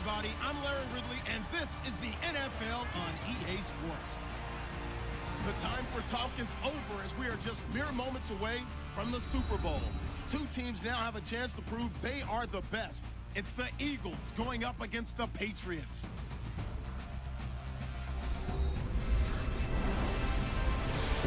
everybody. I'm Larry Ridley, and this is the NFL on EA Sports. The time for talk is over as we are just mere moments away from the Super Bowl. Two teams now have a chance to prove they are the best. It's the Eagles going up against the Patriots.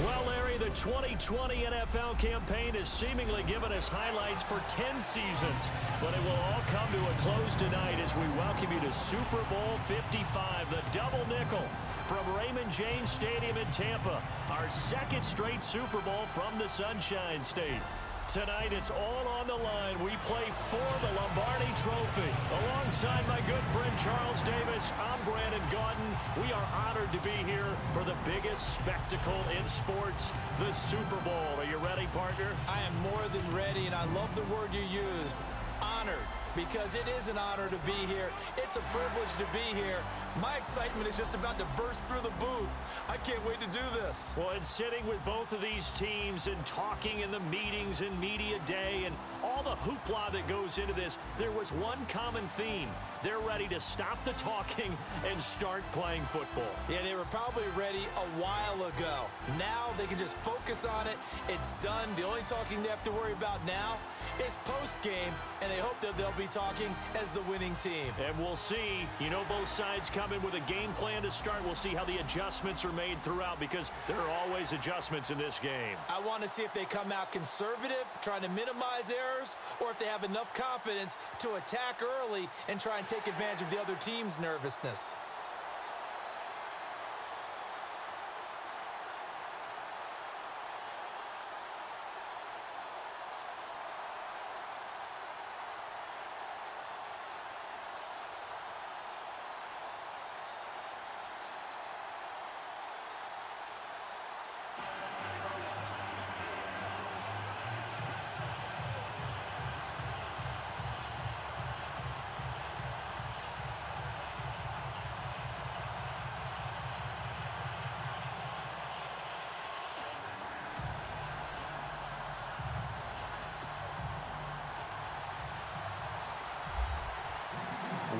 Well, Larry, the 2020 NFL campaign has seemingly given us highlights for 10 seasons, but it will all come to a close tonight as we welcome you to Super Bowl 55, the double nickel from Raymond James Stadium in Tampa, our second straight Super Bowl from the Sunshine State. Tonight, it's all on the line. We play for the Lombardi Trophy. Alongside my good friend Charles Davis, I'm Brandon Gaudin. We are honored to be here for the biggest spectacle in sports, the Super Bowl. Are you ready, partner? I am more than ready, and I love the word you used, honored, because it is an honor to be here. It's a privilege to be here. My excitement is just about to burst through the booth. I can't wait to do this. Well, and sitting with both of these teams and talking in the meetings and media day and all the hoopla that goes into this, there was one common theme. They're ready to stop the talking and start playing football. Yeah, they were probably ready a while ago. Now they can just focus on it. It's done. The only talking they have to worry about now is post-game, and they hope that they'll be talking as the winning team. And we'll see. You know, both sides come in with a game plan to start. We'll see how the adjustments are made throughout, because there are always adjustments in this game. I want to see if they come out conservative, trying to minimize errors, or if they have enough confidence to attack early and try and take advantage of the other team's nervousness.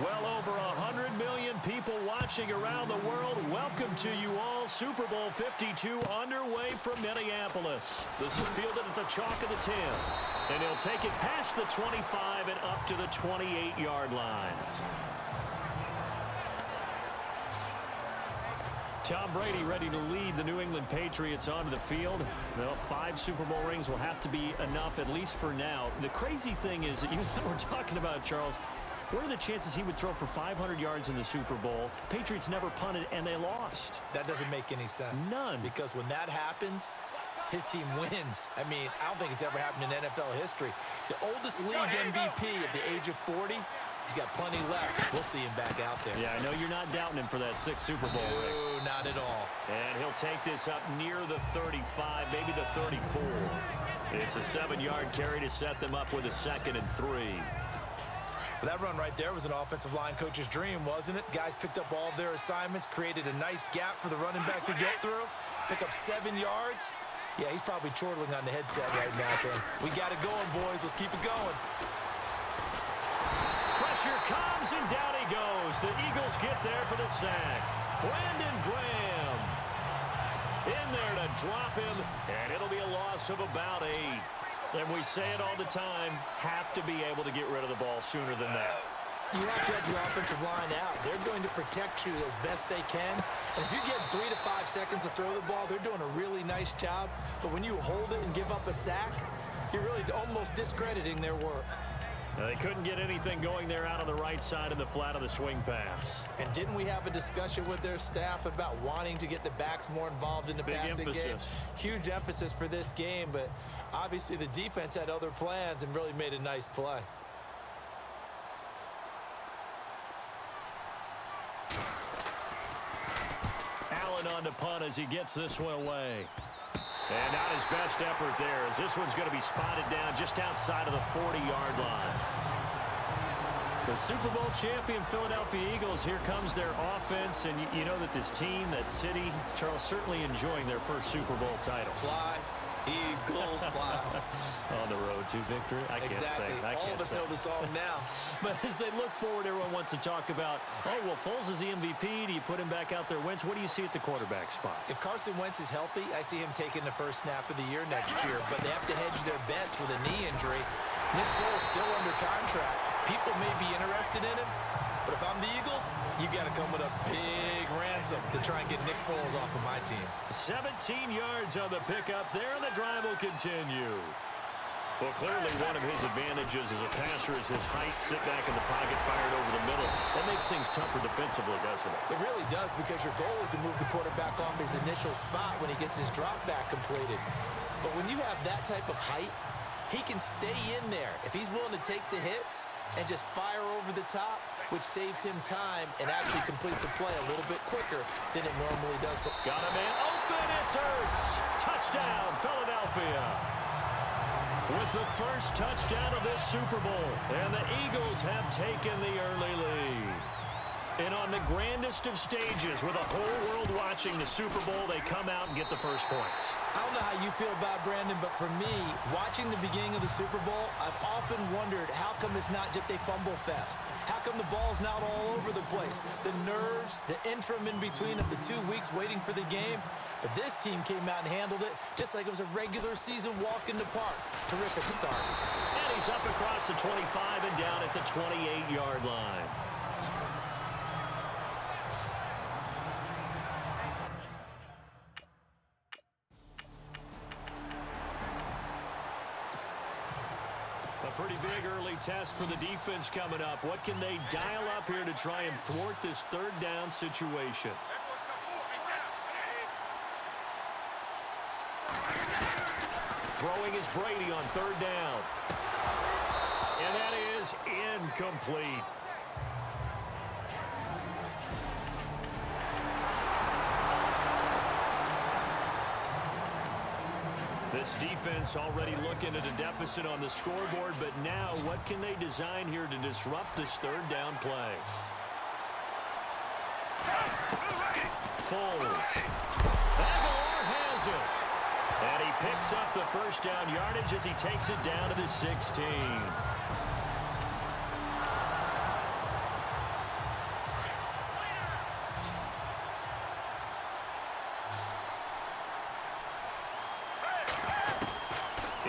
Well over 100 million people watching around the world. Welcome to you all. Super Bowl 52 underway from Minneapolis. This is fielded at the chalk of the 10. And he'll take it past the 25 and up to the 28-yard line. Tom Brady ready to lead the New England Patriots onto the field. Well, 5 Super Bowl rings will have to be enough, at least for now. The crazy thing is that we're talking about, Charles, what are the chances he would throw for 500 yards in the Super Bowl? Patriots never punted, and they lost. That doesn't make any sense. None. Because when that happens, his team wins. I mean, I don't think it's ever happened in NFL history. He's the oldest league MVP at the age of 40. He's got plenty left. We'll see him back out there. Yeah, I know you're not doubting him for that 6th Super Bowl ring. No, not at all. And he'll take this up near the 35, maybe the 34. It's a 7-yard carry to set them up with a 2nd and 3. Well, that run right there was an offensive line coach's dream, wasn't it? Guys picked up all of their assignments, created a nice gap for the running back to get through, pick up 7 yards. Yeah, he's probably chortling on the headset right now saying, we got it going, boys. Let's keep it going. Pressure comes, and down he goes. The Eagles get there for the sack. Brandon Graham in there to drop him, and it'll be a loss of about 8. And we say it all the time, have to be able to get rid of the ball sooner than that. You have to have your offensive line out. They're going to protect you as best they can. And if you get 3 to 5 seconds to throw the ball, they're doing a really nice job. But when you hold it and give up a sack, you're really almost discrediting their work. They couldn't get anything going there out on the right side of the flat of the swing pass. And didn't we have a discussion with their staff about wanting to get the backs more involved in the passing game? Huge emphasis for this game, but obviously the defense had other plans and really made a nice play. Allen on to punt as he gets this one away. And not his best effort there, as this one's going to be spotted down just outside of the 40-yard line. The Super Bowl champion Philadelphia Eagles, here comes their offense. And you know that this team, that city, Charles, certainly enjoying their first Super Bowl title. Fly, Eagles fly. On the road to victory. I can't Exactly. say. All of us know the song now. But as they look forward, everyone wants to talk about, oh, well, Foles is the MVP. Do you put him back out there? Wentz, what do you see at the quarterback spot? If Carson Wentz is healthy, I see him taking the first snap of the year next year. But they have to hedge their bets with a knee injury. Nick Foles still under contract. People may be interested in him. But if I'm the Eagles, you got to come with a big ransom to try and get Nick Foles off of my team. 17 yards on the pickup there, and the drive will continue. Well, clearly one of his advantages as a passer is his height. Sit back in the pocket, fired over the middle. That makes things tougher defensively, doesn't it? It really does, because your goal is to move the quarterback off his initial spot when he gets his drop back completed. But when you have that type of height, he can stay in there if he's willing to take the hits and just fire over the top, which saves him time and actually completes a play a little bit quicker than it normally does. Got a man open, it's Hurts. Touchdown, Philadelphia. With the first touchdown of this Super Bowl, and the Eagles have taken the early lead. And on the grandest of stages, with the whole world watching the Super Bowl, they come out and get the first points. I don't know how you feel about Brandon, but for me, watching the beginning of the Super Bowl, I've often wondered how come it's not just a fumble fest? How come the ball's not all over the place? The nerves, the interim in between of the 2 weeks waiting for the game. But this team came out and handled it just like it was a regular season walk in the park. Terrific start. And he's up across the 25 and down at the 28-yard line. A pretty big early test for the defense coming up. What can they dial up here to try and thwart this third down situation? Throwing is Brady on third down. And that is incomplete. This defense already looking at a deficit on the scoreboard, but now what can they design here to disrupt this third down play? Foles. Aguilar has it. And he picks up the first down yardage as he takes it down to the 16.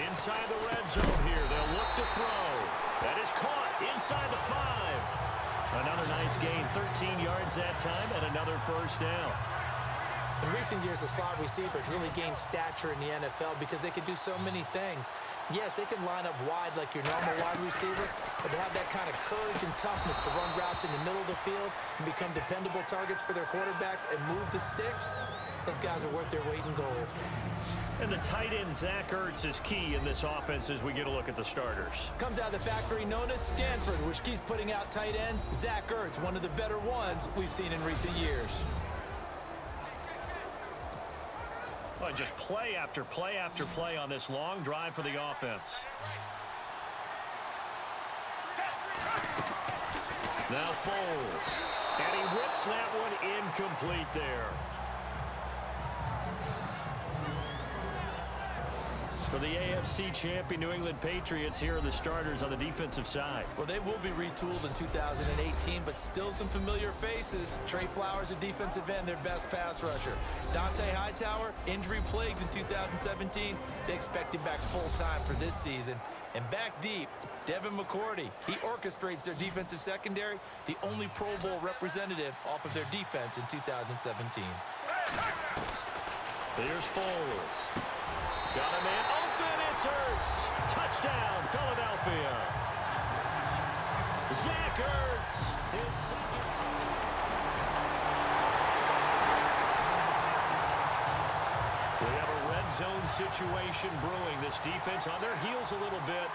Inside the red zone here. They'll look to throw. That is caught inside the 5. Another nice gain, 13 yards that time, and another first down. In recent years, the slot receivers really gained stature in the NFL because they can do so many things. Yes, they can line up wide like your normal wide receiver, but to have that kind of courage and toughness to run routes in the middle of the field and become dependable targets for their quarterbacks and move the sticks, those guys are worth their weight in gold. And the tight end, Zach Ertz, is key in this offense as we get a look at the starters. Comes out of the factory known as Stanford, which keeps putting out tight ends. Zach Ertz, one of the better ones we've seen in recent years. Well, just play after play after play on this long drive for the offense. Now Foles. And he whips that one incomplete there. For the AFC champion New England Patriots, here are the starters on the defensive side. Well, they will be retooled in 2018, but still some familiar faces. Trey Flowers, a defensive end, their best pass rusher. Dante Hightower, injury-plagued in 2017. They expect him back full-time for this season. And back deep, Devin McCourty. He orchestrates their defensive secondary, the only Pro Bowl representative off of their defense in 2017. Here's Foles. Got a man open, it's Ertz. Touchdown, Philadelphia. Zach Ertz, his second touchdown. We have a red zone situation brewing. This defense on their heels a little bit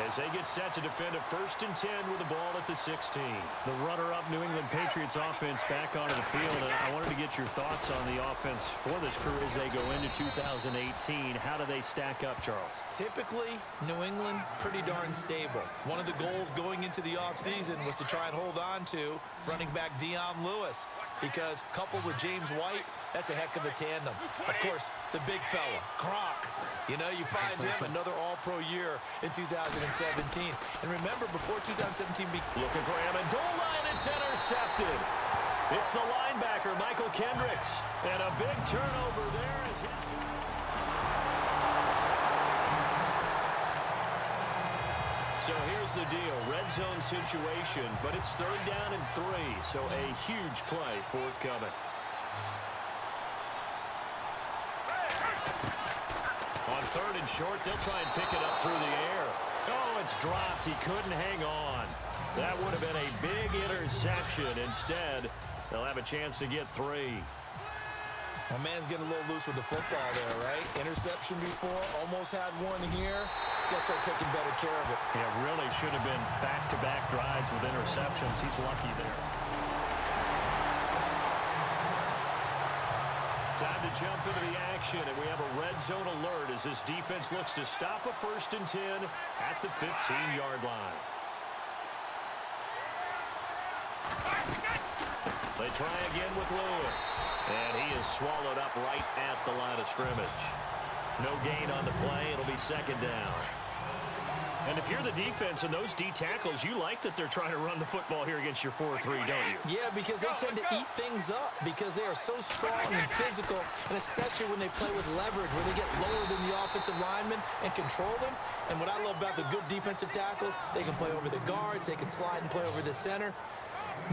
as they get set to defend a 1st and 10 with the ball at the 16. The runner-up New England Patriots offense back onto the field, and I wanted to get your thoughts on the offense for this crew as they go into 2018. How do they stack up, Charles? Typically, New England, pretty darn stable. One of the goals going into the offseason was to try and hold on to running back Dion Lewis, because coupled with James White, That's a heck of a tandem. Of course, the big fella, Gronk. You know, you find him another all-pro year in 2017. And remember, before 2017... Looking for Amendola, and it's intercepted. It's the linebacker, Michael Kendricks. And a big turnover there as his... So here's the deal, red zone situation, but it's 3rd down and 3, so a huge play forthcoming. On 3rd and short, they'll try and pick it up through the air. Oh, it's dropped. He couldn't hang on. That would have been a big interception. Instead, they'll have a chance to get 3. My man's getting a little loose with the football there, right? Interception before, almost had one here. He's got to start taking better care of it. Yeah, really should have been back-to-back drives with interceptions. He's lucky there. Time to jump into the action, and we have a red zone alert as this defense looks to stop a 1st and 10 at the 15-yard line. They try again with Lewis, and he is swallowed up right at the line of scrimmage. No gain on the play. It'll be 2nd down. And if you're the defense and those D tackles, you like that they're trying to run the football here against your 4-3, don't you? Yeah, because they tend to eat things up because they are so strong and physical, and especially when they play with leverage, where they get lower than the offensive linemen and control them. And what I love about the good defensive tackles, they can play over the guards, they can slide and play over the center.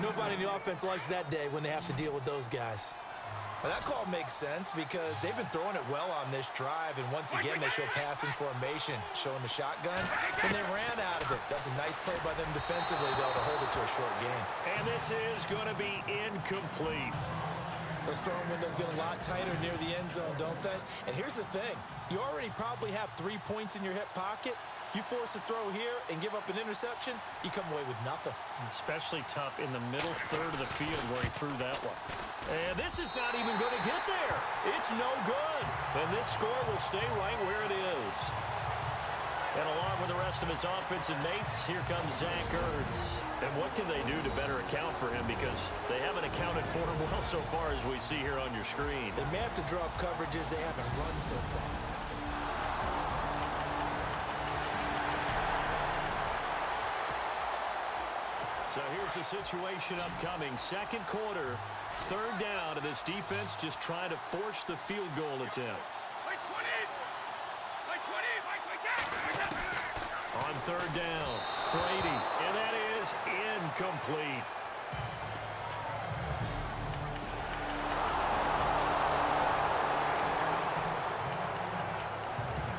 Nobody in the offense likes that day when they have to deal with those guys. Well, that call makes sense because they've been throwing it well on this drive, and once again they show passing formation, showing the shotgun, and they ran out of it. That's a nice play by them defensively, though, to hold it to a short game. And this is going to be incomplete. Those throwing windows get a lot tighter near the end zone, don't they? And here's the thing. You already probably have 3 points in your hip pocket. You force a throw here and give up an interception, you come away with nothing. Especially tough in the middle 3rd of the field where he threw that one. And this is not even going to get there. It's no good. And this score will stay right where it is. And along with the rest of his offensive mates, here comes Zach Ertz. And what can they do to better account for him? Because they haven't accounted for him well so far as we see here on your screen. They may have to drop coverages they haven't run so far. So here's the situation upcoming. 2nd quarter, 3rd down, and this defense just trying to force the field goal attempt. On 3rd down, Brady, and that is incomplete.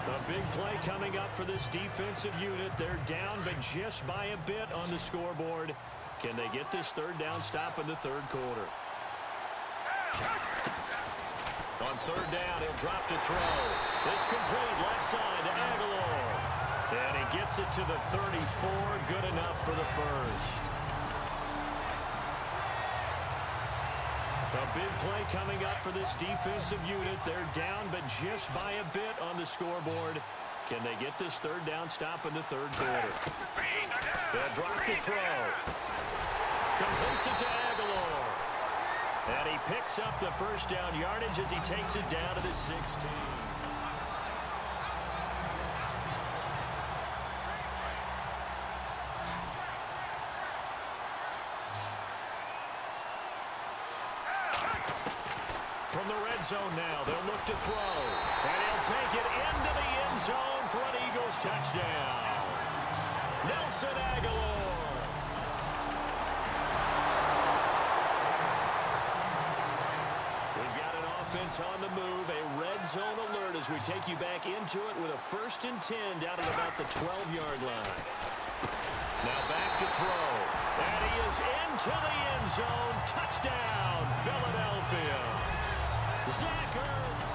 A big play coming up for this defensive unit. They're down, but just by a bit on the scoreboard. Can they get this 3rd down stop in the 3rd quarter? On 3rd down, he'll drop to throw. It's complete, left side to Aguilar. And he gets it to the 34, good enough for the 1st. A big play coming up for this defensive unit. They're down, but just by a bit on the scoreboard. Can they get this 3rd down stop in the 3rd quarter? They'll drop to throw. Completes it to Aguilar. And he picks up the 1st down yardage as he takes it down to the 16. From the red zone now, they'll look to throw. And he'll take it into the end zone for an Eagles touchdown. Nelson Aguilar. We've got an offense on the move, a red zone alert as we take you back into it with a 1st and 10 down at about the 12-yard line. Now back to throw. And he is into the end zone. Touchdown, Philadelphia. Zach Ertz.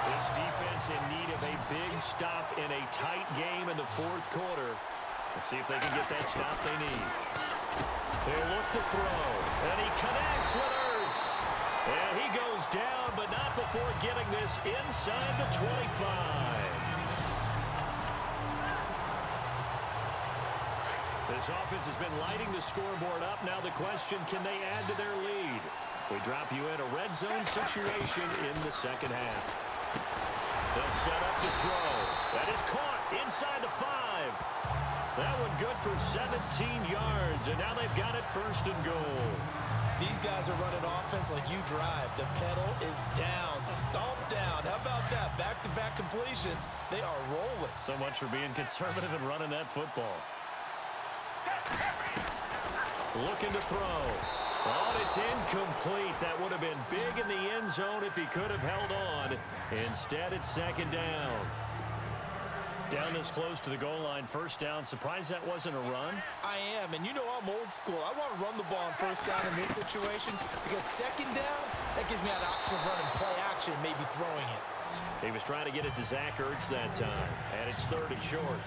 This defense in need of a big stop in a tight game in the 4th quarter. Let's see if they can get that stop they need. They'll look to throw. And he connects with Ertz. And he goes down, but not before getting this inside the 25. This offense has been lighting the scoreboard up. Now the question, can they add to their lead? We drop you in a red zone situation in the second half. They'll set up to throw. That is caught inside the 5. That one good for 17 yards, and now they've got it first and goal. These guys are running offense like you drive. The pedal is down, stomped down. How about that? Back-to-back completions. They are rolling. So much for being conservative and running that football. Looking to throw. Oh, it's incomplete. That would have been big in the end zone if he could have held on. Instead, it's second down. Down this close to the goal line, first down. Surprised that wasn't a run? I am, and you know I'm old school. I want to run the ball on first down in this situation because second down, that gives me an option of running play action, maybe throwing it. He was trying to get it to Zach Ertz that time, and it's third and short.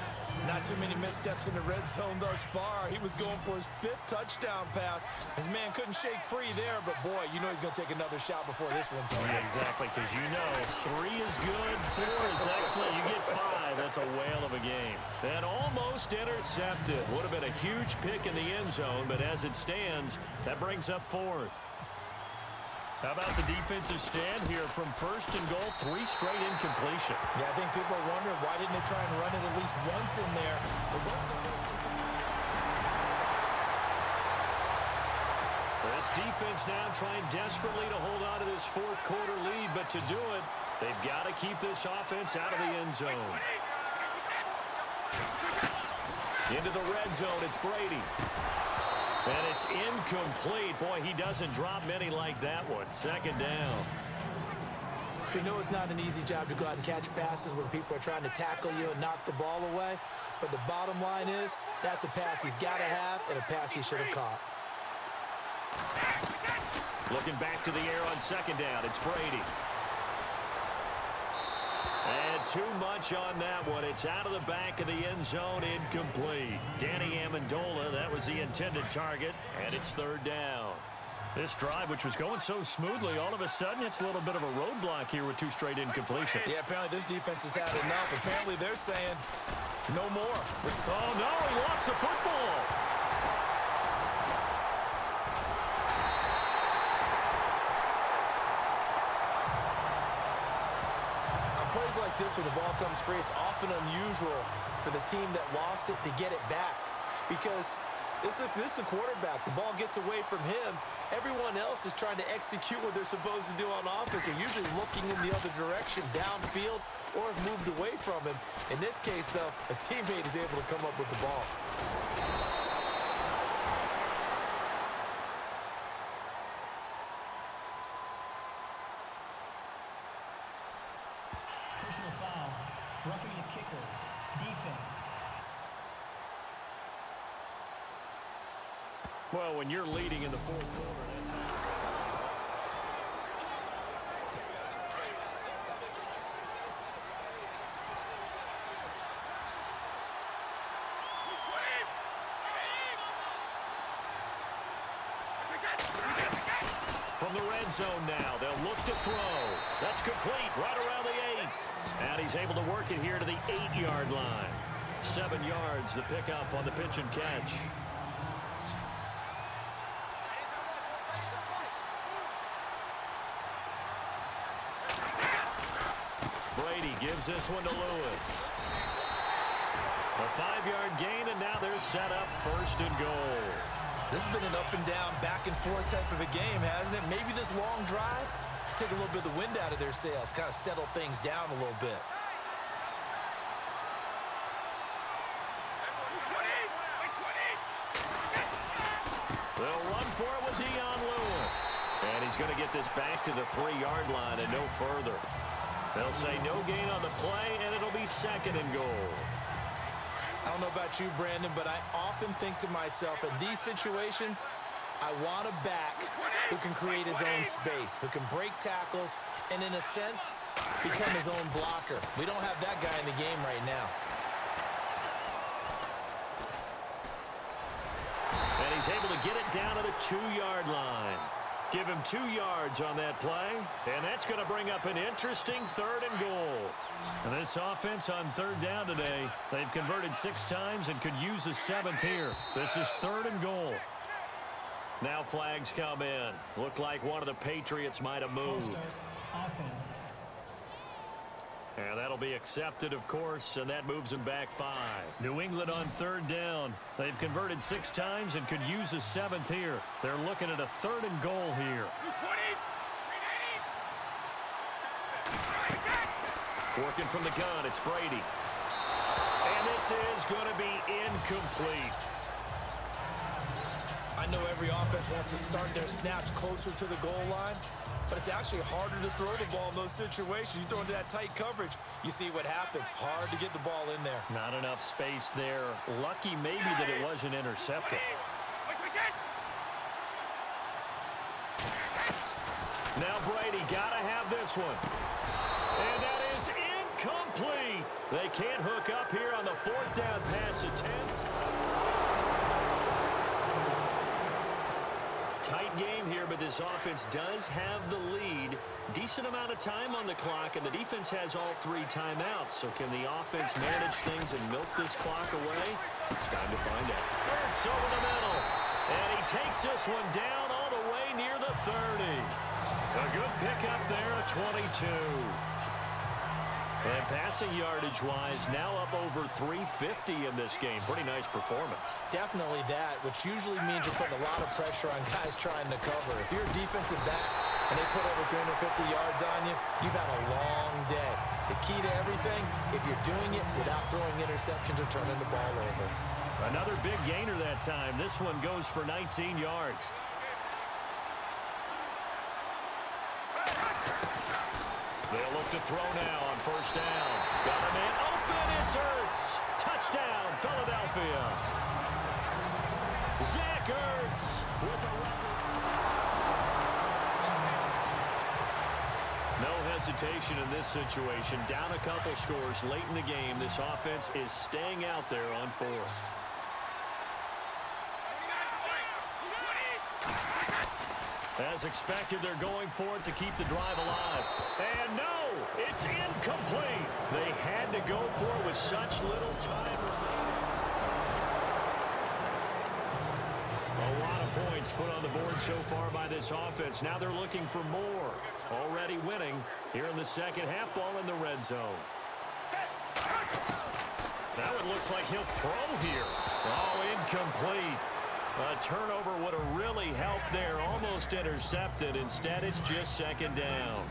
Not too many missteps in the red zone thus far. He was going for his 5th touchdown pass. His man couldn't shake free there, but boy, you know he's going to take another shot before this one's over. Yeah, exactly, because you know 3 is good, 4 is excellent. You get 5, that's a whale of a game. That almost intercepted. Would have been a huge pick in the end zone, but as it stands, that brings up 4th. How about the defensive stand here from first and goal, 3 straight incompletion. Yeah, I think people are wondering why didn't they try and run it at least once in there. But what's the This defense now trying desperately to hold on to this fourth quarter lead, but to do it, they've got to keep this offense out of the end zone. Into the red zone, it's Brady. And it's incomplete. Boy, he doesn't drop many like that one. Second down. We know it's not an easy job to go out and catch passes when people are trying to tackle you and knock the ball away. But the bottom line is, that's a pass he's got to have and a pass he should have caught. Looking back to the air on second down, it's Brady. And too much on that one. It's out of the back of the end zone, incomplete. Danny Amendola, that was the intended target, and it's third down. This drive, which was going so smoothly, all of a sudden it's a little bit of a roadblock here with 2 straight incompletions. Yeah, apparently this defense has had enough. Apparently they're saying no more. Oh, no, he lost the football. Plays like this when the ball comes free, it's often unusual for the team that lost it to get it back because this is a quarterback. The ball gets away from him. Everyone else is trying to execute what they're supposed to do on offense. They're usually looking in the other direction, downfield, or have moved away from him. In this case, though, a teammate is able to come up with the ball. Personal foul, roughing the kicker, defense. Well, when you're leading in the fourth quarter, that's not... From the red zone now, they'll look to throw. That's complete right around the 8. And he's able to work it here to the 8-yard line. 7 yards, the pickup on the pitch and catch. Brady gives this one to Lewis. A 5-yard gain, and now they're set up first and goal. This has been an up and down, back and forth type of a game, hasn't it? Maybe this long drive take a little bit of the wind out of their sails, kind of settle things down a little bit. They'll run for it with Dion Lewis. And he's going to get this back to the 3-yard line and no further. They'll say no gain on the play, and it'll be second and goal. I don't know about you, Brandon, but I often think to myself, in these situations, I want a back who can create his own space, who can break tackles, and in a sense, become his own blocker. We don't have that guy in the game right now. And he's able to get it down to the 2-yard line. Give him 2 yards on that play, and that's going to bring up an interesting 3rd and goal. And this offense on 3rd down today, they've converted 6 times and could use a 7th here. This is 3rd and goal. Now flags come in. Look like one of the Patriots might have moved. Offense. And that'll be accepted, of course, and that moves them back 5. New England on 3rd down. They've converted 6 times and could use a 7th here. They're looking at a 3rd and goal here. Working from the gun, it's Brady. And this is going to be incomplete. I know every offense wants to start their snaps closer to the goal line, but it's actually harder to throw the ball in those situations. You throw into that tight coverage, you see what happens. Hard to get the ball in there. Not enough space there. Lucky maybe that it wasn't intercepted. Now Brady got to have this one. And that is incomplete. They can't hook up here on the 4th down pass attempt. Tight game here, but this offense does have the lead. Decent amount of time on the clock, and the defense has all 3 timeouts. So can the offense manage things and milk this clock away? It's time to find out. It's over the middle, and he takes this one down all the way near the 30. A good pickup there, a 22. And passing yardage-wise, now up over 350 in this game. Pretty nice performance. Definitely that, which usually means you're putting a lot of pressure on guys trying to cover. If you're a defensive back and they put over 350 yards on you, you've had a long day. The key to everything, if you're doing it without throwing interceptions or turning the ball over. Another big gainer that time. This one goes for 19 yards. They'll look to throw now on 1st down. Got a man open. It's Ertz. Touchdown, Philadelphia. Zach Ertz with a record. No hesitation in this situation. Down a couple scores late in the game. This offense is staying out there on 4th. As expected, they're going for it to keep the drive alive. And no, it's incomplete. They had to go for it with such little time remaining. A lot of points put on the board so far by this offense. Now they're looking for more. Already winning here in the 2nd half, ball in the red zone. Now it looks like he'll throw here. Oh, incomplete. A turnover would have really helped there. Almost intercepted. Instead, it's just 2nd down.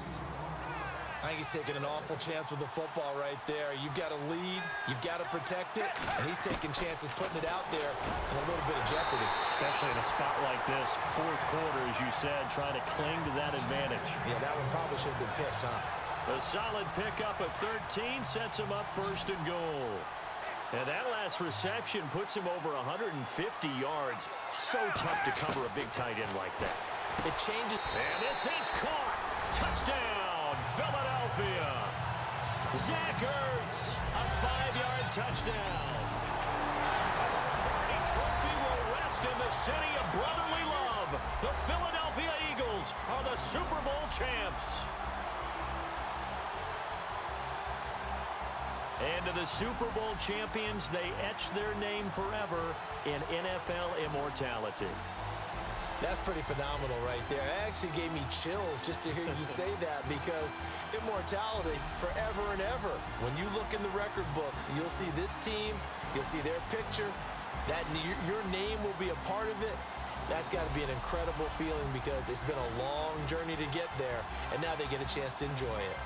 I think he's taking an awful chance with the football right there. You've got a lead. You've got to protect it. And he's taking chances putting it out there in a little bit of jeopardy. Especially in a spot like this, 4th quarter, as you said, trying to cling to that advantage. Yeah, that one probably should have been picked, huh? A solid pickup of 13 sets him up 1st and goal. And that last reception puts him over 150 yards. So tough to cover a big tight end like that. It changes. And this is caught. Touchdown, Philadelphia. Zach Ertz, a 5-yard touchdown. A trophy will rest in the city of brotherly love. The Philadelphia Eagles are the Super Bowl champs. And to the Super Bowl champions, they etch their name forever in NFL immortality. That's pretty phenomenal right there. It actually gave me chills just to hear you say that, because immortality forever and ever. When you look in the record books, you'll see this team, you'll see their picture, that your name will be a part of it. That's got to be an incredible feeling, because it's been a long journey to get there, and now they get a chance to enjoy it.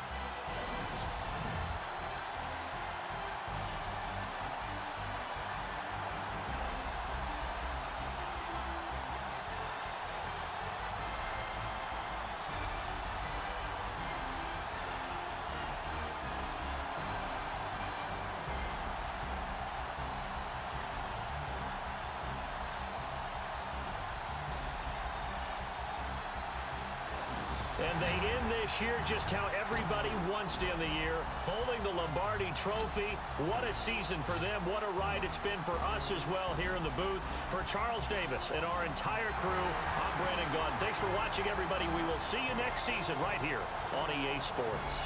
And they end this year just how everybody wants to end the year, holding the Lombardi Trophy. What a season for them. What a ride it's been for us as well here in the booth. For Charles Davis and our entire crew, I'm Brandon Gaudin. Thanks for watching, everybody. We will see you next season right here on EA Sports.